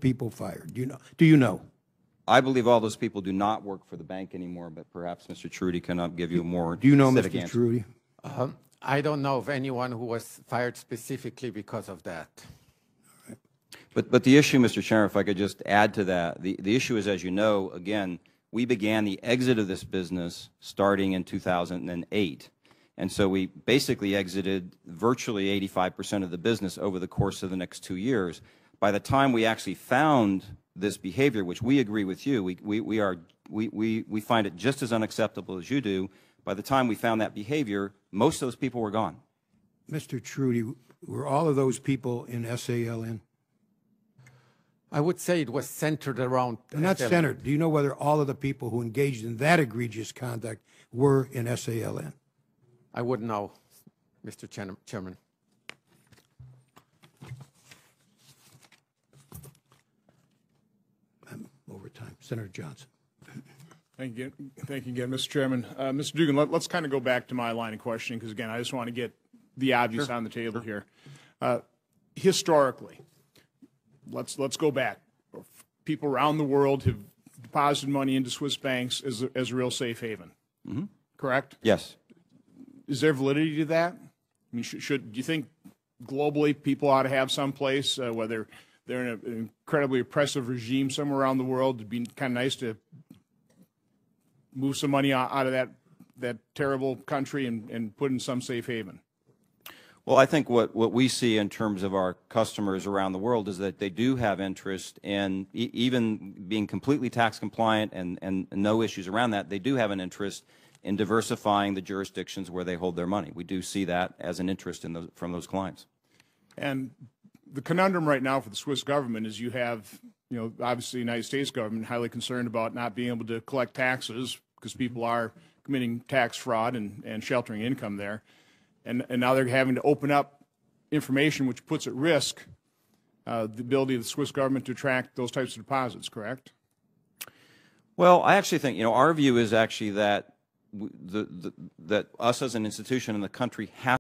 people fired? Do you know? Do you know? I believe all those people do not work for the bank anymore, but perhaps Mr. Trudy can give you a more Do you know, specific Mr. answer. Trudy? I don't know of anyone who was fired specifically because of that. But the issue, Mr. Chairman, if I could just add to that, the issue is, as you know, again, we began the exit of this business starting in 2008. And so we basically exited virtually 85% of the business over the course of the next 2 years. By the time we actually found this behavior, which we agree with you, we find it just as unacceptable as you do. By the time we found that behavior, most of those people were gone. Mr. Trudy, were all of those people in SALN? I would say it was centered around... Not centered. Do you know whether all of the people who engaged in that egregious conduct were in SALN? I wouldn't know, Mr. Chairman. I'm over time. Senator Johnson. Thank you again, Mr. Chairman. Mr. Dugan, let's kind of go back to my line of questioning, because, again, I just want to get the obvious on the table here. Historically, let's go back. People around the world have deposited money into Swiss banks as a real safe haven. Mm-hmm. Correct? Yes. Is there validity to that? I mean, do you think globally people ought to have some place, whether they're in an incredibly oppressive regime somewhere around the world, it'd be kind of nice to move some money out of that terrible country and put in some safe haven? Well, I think what we see in terms of our customers around the world is that they do have interest in even being completely tax compliant and no issues around that. They do have an interest in diversifying the jurisdictions where they hold their money. We do see that as an interest from those clients. And the conundrum right now for the Swiss government is you have, obviously the United States government highly concerned about not being able to collect taxes because people are committing tax fraud and sheltering income there. And now they're having to open up information which puts at risk the ability of the Swiss government to attract those types of deposits, correct? Well, I actually think, our view is actually that that us as an institution in the country have